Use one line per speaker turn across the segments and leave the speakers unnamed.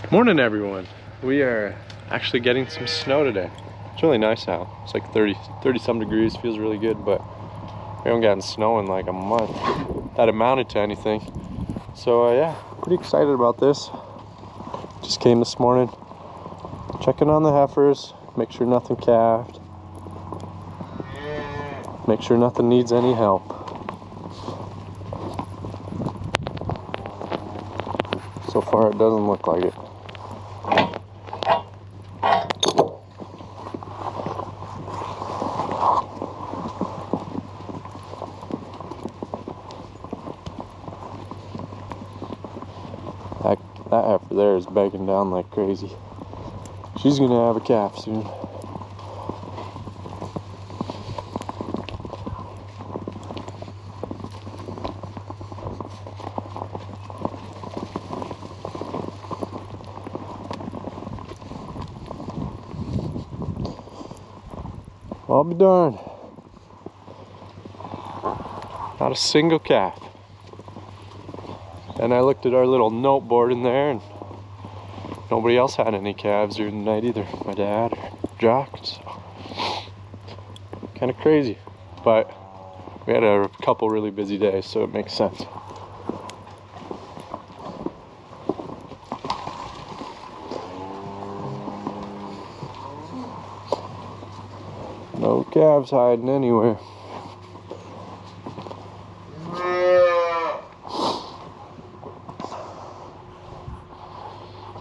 Morning everyone. We are actually getting some snow today. It's really nice out. It's like 30 some degrees, feels really good, but we haven't gotten snow in like a month that amounted to anything. So yeah, pretty excited about this. Just came this morning, checking on the heifers, make sure nothing calved, make sure nothing needs any help. So far it doesn't look like it. That heifer there is begging down like crazy. She's gonna have a calf soon. I'll be darned. Not a single calf. And I looked at our little note board in there, and nobody else had any calves during the night either. My dad or Jaques. So. Kind of crazy. But we had a couple really busy days, so it makes sense. No calves hiding anywhere.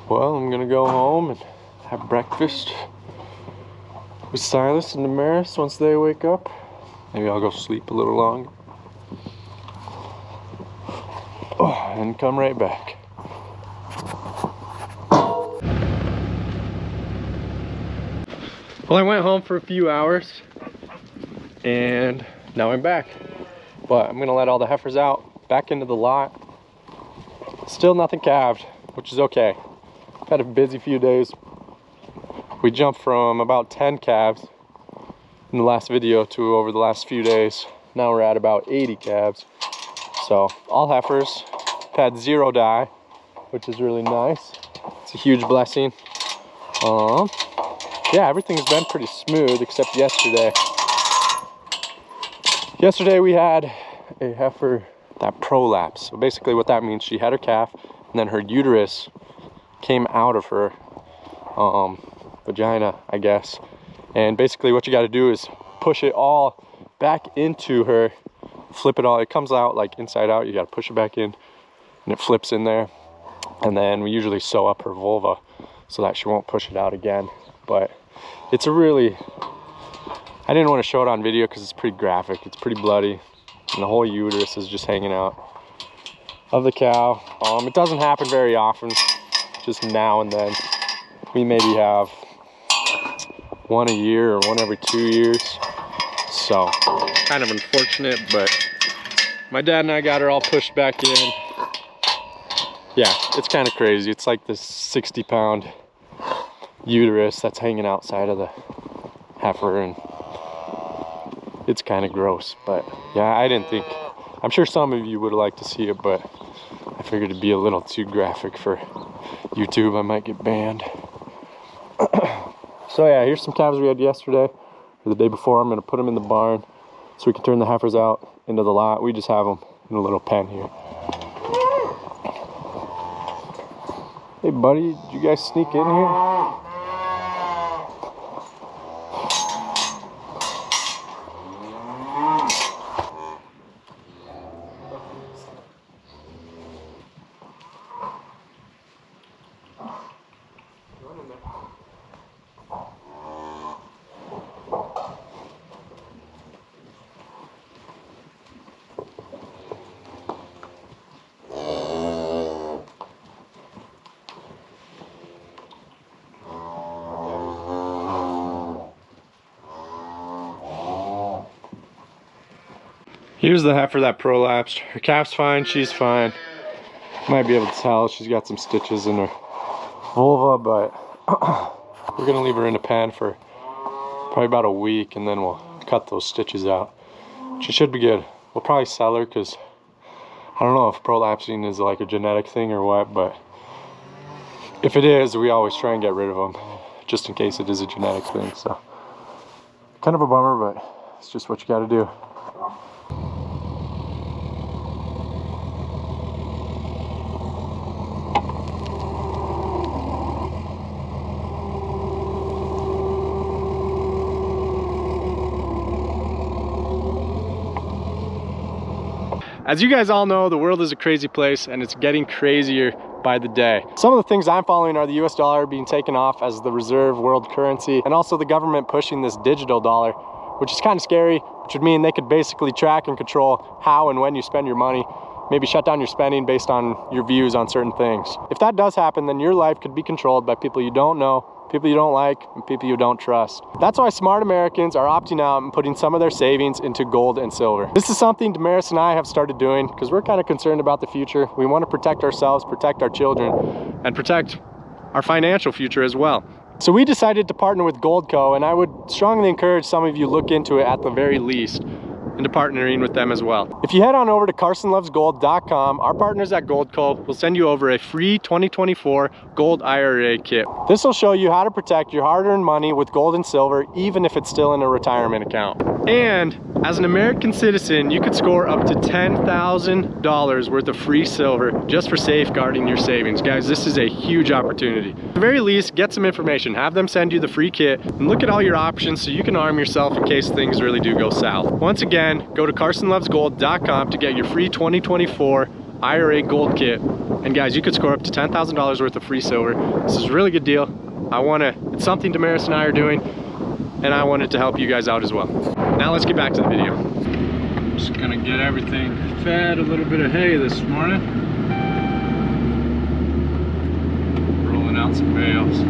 Well, I'm gonna go home and have breakfast with Silas and Damaris once they wake up. Maybe I'll go sleep a little longer. Oh, and come right back. Well, I went home for a few hours and now I'm back. But I'm gonna let all the heifers out, back into the lot. Still nothing calved, which is okay. Had a busy few days. We jumped from about 10 calves in the last video to over the last few days. Now we're at about 80 calves. So all heifers. Had 0 die, which is really nice. It's a huge blessing. Yeah, everything's been pretty smooth except yesterday. Yesterday we had a heifer that prolapsed. So basically what that means, she had her calf and then her uterus came out of her vagina, I guess. And basically what you got to do is push it all back into her, flip it all. It comes out like inside out. You got to push it back in and it flips in there. And then we usually sew up her vulva so that she won't push it out again. But it's a really, I didn't want to show it on video because it's pretty graphic. It's pretty bloody and the whole uterus is just hanging out of the cow. It doesn't happen very often. Just now and then. We maybe have one a year or one every 2 years. So, kind of unfortunate, but my dad and I got her all pushed back in. Yeah, it's kind of crazy. It's like this 60-pound uterus that's hanging outside of the heifer, and it's kind of gross. But yeah, I didn't think, I'm sure some of you would like to see it, but I figured it'd be a little too graphic for YouTube. I might get banned. So yeah, here's some calves we had yesterday or the day before. I'm going to put them in the barn so we can turn the heifers out into the lot. We just have them in a little pen here. Hey buddy, did you guys sneak in here? Here's the heifer that prolapsed. Her calf's fine, she's fine. Might be able to tell she's got some stitches in her vulva, but we're gonna leave her in a pen for probably about a week and then we'll cut those stitches out. She should be good. We'll probably sell her because I don't know if prolapsing is like a genetic thing or what, but If it is, we always try and get rid of them, just in case it is a genetic thing. So kind of a bummer, but it's just what you got to do. As you guys all know, the world is a crazy place and it's getting crazier by the day. Some of the things I'm following are the US dollar being taken off as the reserve world currency, and also the government pushing this digital dollar, which is kind of scary, which would mean they could basically track and control how and when you spend your money, maybe shut down your spending based on your views on certain things. If that does happen, then your life could be controlled by people you don't know, people you don't like, and people you don't trust. That's why smart Americans are opting out and putting some of their savings into gold and silver. This is something Damaris and I have started doing because we're kind of concerned about the future. We want to protect ourselves, protect our children, and protect our financial future as well. So we decided to partner with Goldco, and I would strongly encourage some of you look into it at the very least into partnering with them as well. If you head on over to carsonlovesgold.com, our partners at Goldco will send you over a free 2024 gold IRA kit. This will show you how to protect your hard-earned money with gold and silver, even if it's still in a retirement account. And as an American citizen, you could score up to $10,000 worth of free silver just for safeguarding your savings. Guys, this is a huge opportunity. At the very least, get some information, have them send you the free kit, and look at all your options so you can arm yourself in case things really do go south. Once again, go to carsonlovesgold.com to get your free 2024 IRA gold kit. And guys, you could score up to $10,000 worth of free silver. This is a really good deal. It's something Damaris and I are doing, and I wanted to help you guys out as well. Now let's get back to the video. Just gonna get everything fed, a little bit of hay this morning. Rolling out some bales.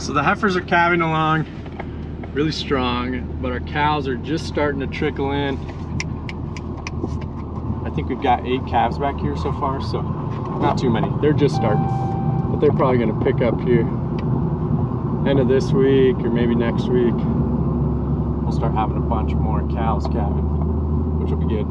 The heifers are calving along really strong, but our cows are just starting to trickle in. I think we've got 8 calves back here so far, so not too many. They're just starting, but they're probably going to pick up here end of this week or maybe next week. We'll start having a bunch more cows calving, which will be good.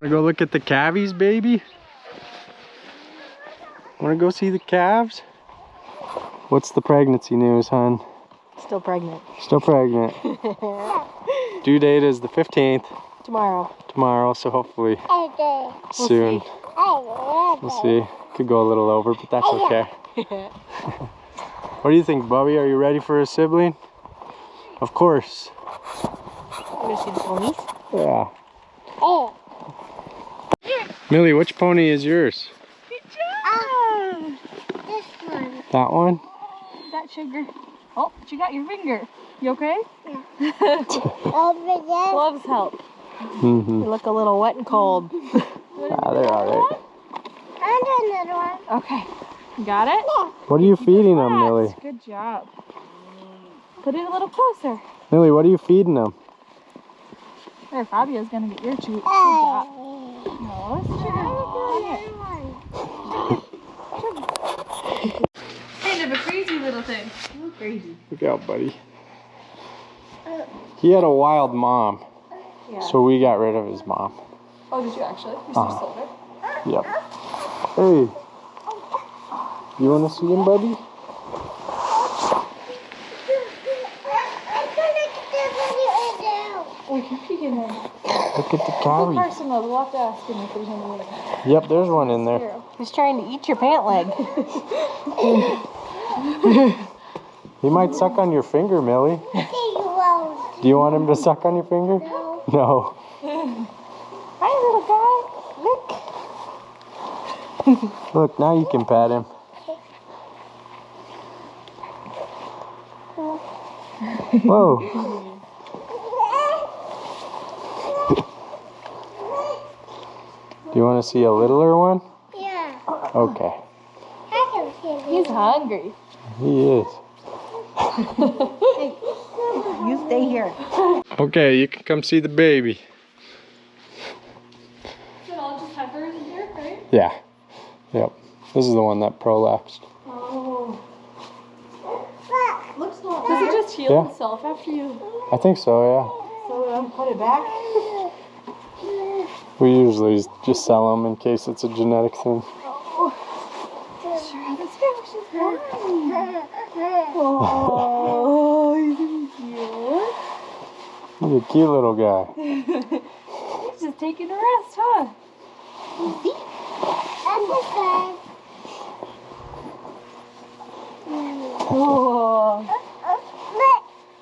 Wanna go look at the calvies, baby? Wanna go see the calves? What's the pregnancy news, hon?
Still pregnant.
Still pregnant. Due date is the 15th.
Tomorrow.
Tomorrow, so hopefully soon. We'll see. Could go a little over, but that's okay. What do you think, Bubby? Are you ready for a sibling? Of course.
You wanna see the ponies?
Yeah.
Oh.
Millie, which pony is yours?
This one.
That one?
That sugar. Oh, you got your finger. You okay?
Yeah.
Gloves help.
Mm-hmm.
They look a little wet and cold.
Ah, they're alright.
Another one. Okay. Got it?
What are you feeding them,
Fast.
Millie?
Good job. Put it a little closer.
Millie, what are you feeding them?
There, Fabio's gonna get your treat. Good job. No, it's kind of a crazy little thing. So crazy.
Look out, buddy. He had a wild mom,
Yeah.
so we got rid of his mom.
Oh, did you actually? You still sold it?
Yep. Hey, you want to see him, buddy?
Oh, you're peeking in.
Look at the
Oh,
cowie.
Carson knows. We'll have to ask him if there's any way.
Yep, there's one in there.
He's trying to eat your pant leg.
He might suck on your finger, Millie. Do you want him to suck on your finger? No.
Hi, little guy. Look.
Look, now you can pat him. Whoa. Do you want to see a littler one?
Yeah.
Okay.
He's hungry.
He is.
You stay here.
Okay, you can come see the baby.
Is it all just heifers in here, right?
Yeah. Yep. This is the one that prolapsed.
Oh. Looks normal. Does it just heal
Yeah.
itself after you
I think so,
put it back?
yeah. We usually just sell them in case it's a genetic thing.
Oh. Sure, let's go. She's fine. Oh, he's cute.
He's a cute little guy.
He's just taking a rest, huh? Oh.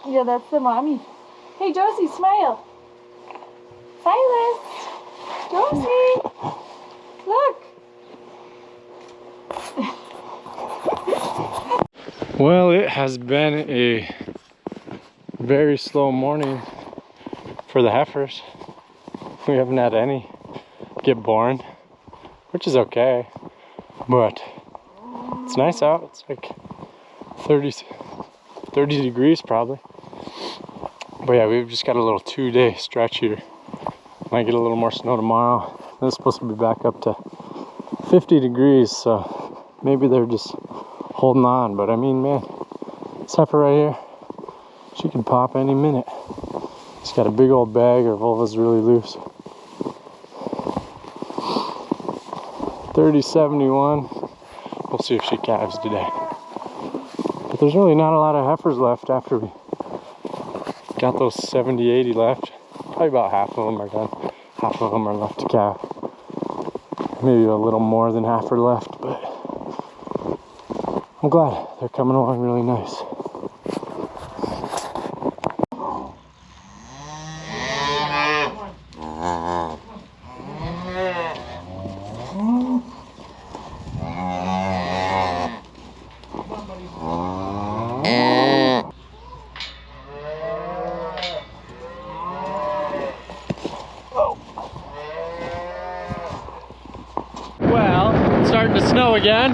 Yeah, that's the mommy. Hey, Josie, smile. Silas. Josie. Look.
Well, it has been a very slow morning for the heifers. We haven't had any get born, which is okay, but it's nice out. It's like 30 degrees probably. But yeah, we've just got a little 2-day stretch here. Might get a little more snow tomorrow. It's supposed to be back up to 50 degrees, so maybe they're just holding on. But I mean, man, this heifer right here, she could pop any minute. She's got a big old bag. Her vulva's really loose. 30-71. We'll see if she calves today. But there's really not a lot of heifers left after we got those 70-80 left. Probably about half of them are done. Half of them are left to calve. Maybe a little more than half are left, but I'm glad they're coming along really nice. Well, it's starting to snow again,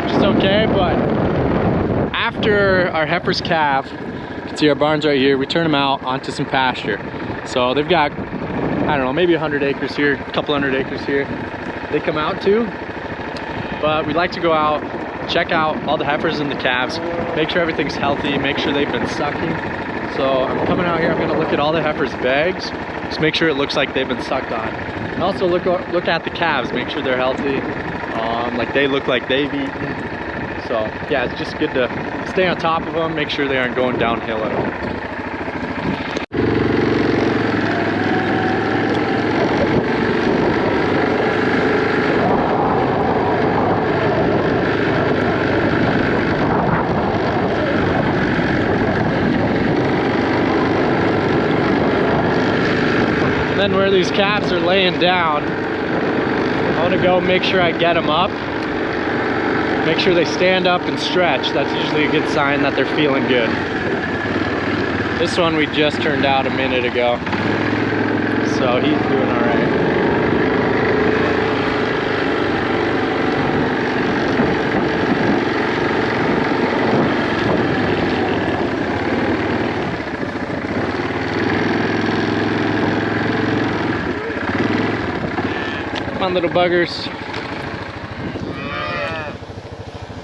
which is okay, but after our heifers calve, you can see our barns right here, we turn them out onto some pasture. So they've got, I don't know, maybe 100 acres here, a couple hundred acres here they come out to. But we'd like to go out, check out all the heifers and the calves, make sure everything's healthy, make sure they've been sucking. So I'm coming out here, I'm gonna look at all the heifers' bags, just make sure it looks like they've been sucked on. And also look at the calves, make sure they're healthy, like they look like they've eaten. So yeah, it's just good to stay on top of them, make sure they aren't going downhill at all. Then where these calves are laying down, I want to go make sure I get them up. Make sure they stand up and stretch. That's usually a good sign that they're feeling good. This one we just turned out a minute ago. So he's doing all right. Come on, little buggers.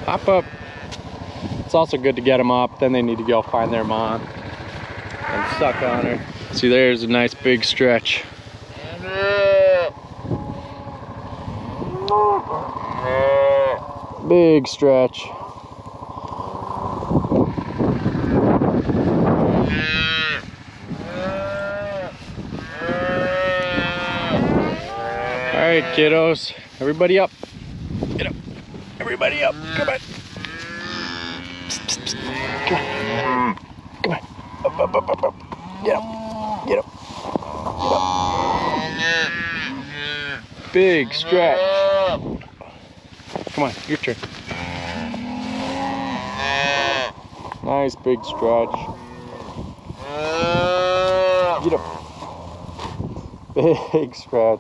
Hop up. It's also good to get them up. Then they need to go find their mom and suck on her. See, there's a nice big stretch. Big stretch. All right, kiddos, everybody up. Get up. Everybody up. Come on. Psst, psst, psst. Come on. Come on. Up, up, up, up, up. Get up. Get up. Get up. Big stretch. Come on, your turn. Nice big stretch. Get up. Big stretch.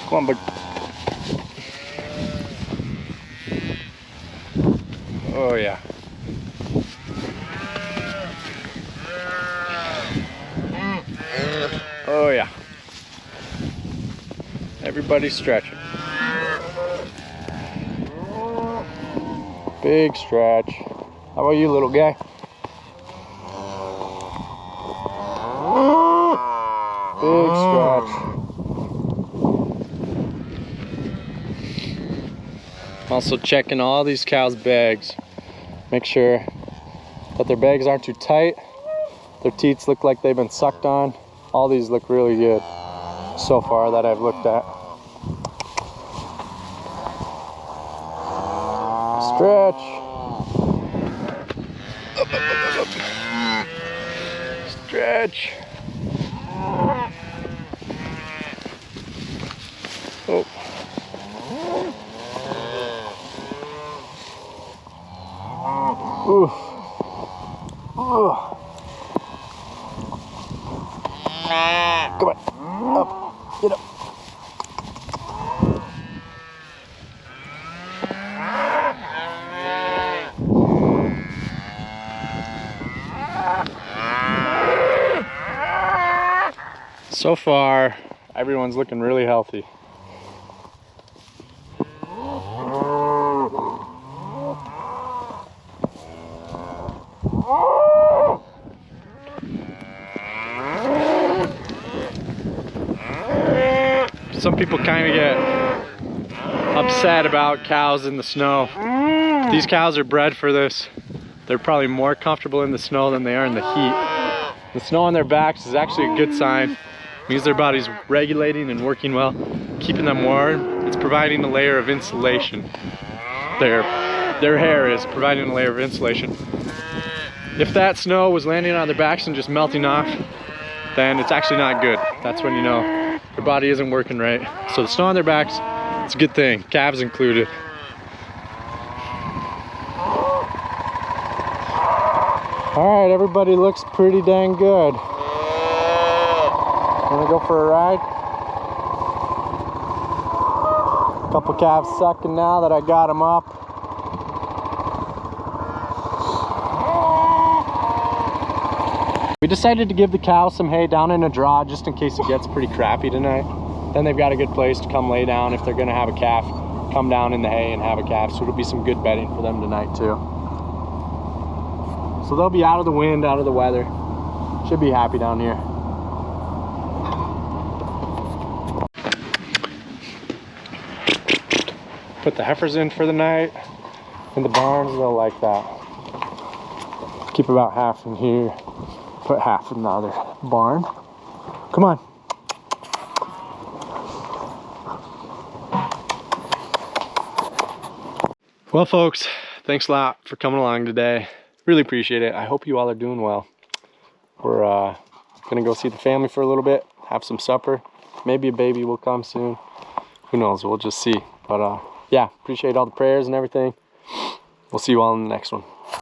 Come on, bud. Oh, yeah. Oh, yeah. Everybody's stretching. Big stretch. How about you, little guy? Big stretch. Also checking all these cows' bags. Make sure that their bags aren't too tight. Their teats look like they've been sucked on. All these look really good so far that I've looked at. Stretch. Up, up, up, up. Stretch. Oh. Ooh. Oh. Come on. Up. Get up. So far, everyone's looking really healthy. Some people kind of get upset about cows in the snow. These cows are bred for this. They're probably more comfortable in the snow than they are in the heat. The snow on their backs is actually a good sign. It means their body's regulating and working well, keeping them warm. It's providing a layer of insulation. Their hair is providing a layer of insulation. If that snow was landing on their backs and just melting off, then it's actually not good. That's when you know their body isn't working right. So the snow on their backs, it's a good thing, calves included. All right, everybody looks pretty dang good. Wanna go for a ride? Couple calves sucking now that I got them up. We decided to give the cows some hay down in a draw just in case it gets pretty crappy tonight. Then they've got a good place to come lay down if they're gonna have a calf. Come down in the hay and have a calf, so it'll be some good bedding for them tonight too. So they'll be out of the wind, out of the weather. Should be happy down here. Put the heifers in for the night in the barns, they'll like that. Keep about half in here, put half in the other barn. Come on. Well, folks, thanks a lot for coming along today. Really appreciate it. I hope you all are doing well. We're gonna go see the family for a little bit, have some supper. Maybe a baby will come soon. Who knows, we'll just see. But yeah, appreciate all the prayers and everything. We'll see you all in the next one.